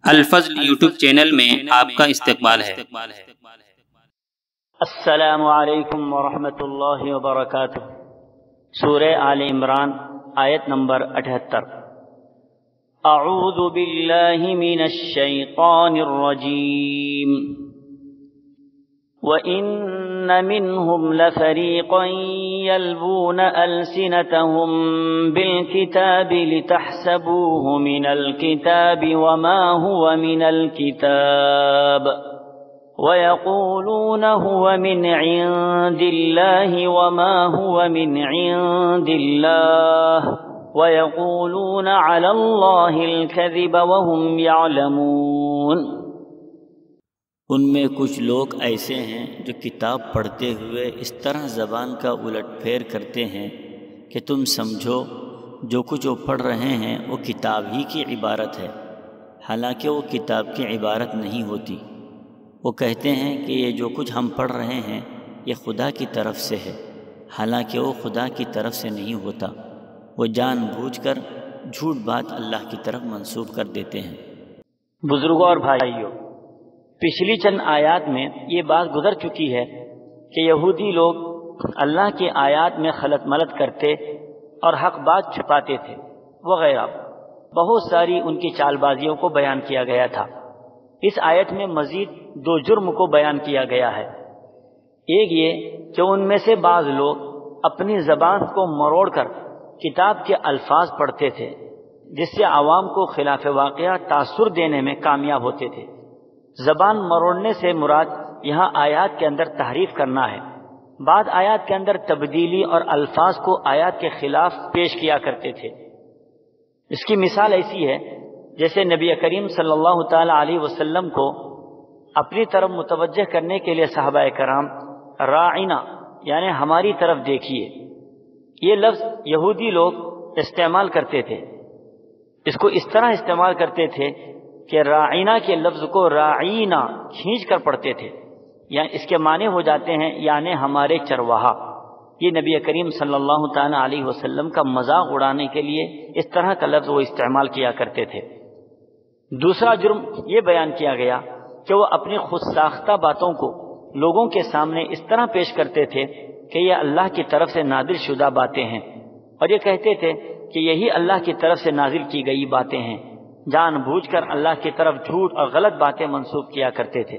الفضل YouTube channel میں آپ کا استقبال ہے۔ السلام علیکم ورحمۃ اللہ وبرکاتہ۔ سورہ آل عمران آیت نمبر 78۔ اعوذ باللہ من الشیطان الرجیم۔ وَإِنَّ مِنْهُمْ لَفَرِيقًا يَلْوُونَ أَلْسِنَتَهُمْ بِالْكِتَابِ لِتَحْسَبُوهُ مِنَ الْكِتَابِ وَمَا هُوَ مِنَ الْكِتَابِ وَيَقُولُونَ هُوَ مِنْ عِنْدِ اللَّهِ وَمَا هُوَ مِنْ عِنْدِ اللَّهِ وَيَقُولُونَ عَلَى اللَّهِ الْكَذِبَ وَهُمْ يَعْلَمُونَ۔ ان میں کچھ لوگ ایسے ہیں جو کتاب پڑھتے ہوئے اس طرح زبان کا الٹ پھیر کرتے ہیں کہ تم سمجھو جو کچھ وہ پڑھ رہے ہیں وہ کتاب ہی کی عبارت ہے، حالانکہ وہ کتاب کی عبارت نہیں ہوتی۔ وہ کہتے ہیں کہ یہ جو کچھ ہم پڑھ رہے ہیں یہ خدا کی طرف سے ہے، حالانکہ وہ خدا کی طرف سے نہیں ہوتا۔ وہ جان بوجھ کر جھوٹ بات اللہ کی طرف منسوب کر دیتے ہیں۔ بزرگوں اور بھائیوں، پچھلی چند آیات میں یہ بات گزر چکی ہے کہ یہودی لوگ اللہ کی آیات میں خلط ملط کرتے اور حق بات چھپاتے تھے وغیرہ، بہت ساری ان کی چال بازیوں کو بیان کیا گیا تھا۔ اس آیت میں مزید دو جرم کو بیان کیا گیا ہے۔ ایک یہ کہ ان میں سے بعض لوگ اپنی زبان کو مروڑ کر کتاب کے الفاظ پڑھتے تھے، جس سے عوام کو خلاف واقعہ تاثر دینے میں کامیاب ہوتے تھے۔ زبان مروڑنے سے مراد یہاں آیات کے اندر تحریف کرنا ہے۔ بعض آیات کے اندر تبدیلی اور الفاظ کو آیات کے خلاف پیش کیا کرتے تھے۔ اس کی مثال ایسی ہے جیسے نبی کریم صلی اللہ تعالی علیہ وسلم کو اپنی طرف متوجہ کرنے کے لیے صحابہ کرام راعنا یعنی ہماری طرف دیکھیے، یہ لفظ یہودی لوگ استعمال کرتے تھے۔ اس کو اس طرح استعمال کرتے تھے کہ راعینا کے لفظ کو راعینا کھینچ کر پڑھتے تھے، یعنی اس کے معنی ہو جاتے ہیں یعنی ہمارے چرواہا۔ یہ نبی کریم صلی اللہ تعالی علیہ وسلم کا مذاق اڑانے کے لیے اس طرح کا لفظ وہ استعمال کیا کرتے تھے۔ دوسرا جرم یہ بیان کیا گیا کہ وہ اپنی خود ساختہ باتوں کو لوگوں کے سامنے اس طرح پیش کرتے تھے کہ یہ اللہ کی طرف سے نازل شدہ باتیں ہیں، اور یہ کہتے تھے کہ یہی اللہ کی طرف سے نازل کی گئی باتیں ہیں۔ جان بوجھ کر اللہ کی طرف جھوٹ اور غلط باتیں منسوب کیا کرتے تھے،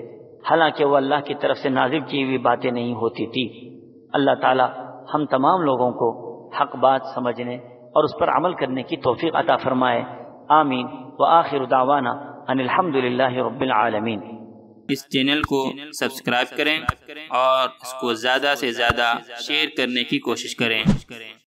حالانکہ وہ اللہ کی طرف سے نازل کی ہوئی باتیں نہیں ہوتی تھی۔ اللہ تعالی ہم تمام لوگوں کو حق بات سمجھنے اور اس پر عمل کرنے کی توفیق عطا فرمائے، آمین۔ وآخر دعوانا ان الحمد للہ رب العالمین۔ اس چینل کو سبسکرائب کریں اور اس کو زیادہ سے زیادہ شیئر کرنے کی کوشش کریں۔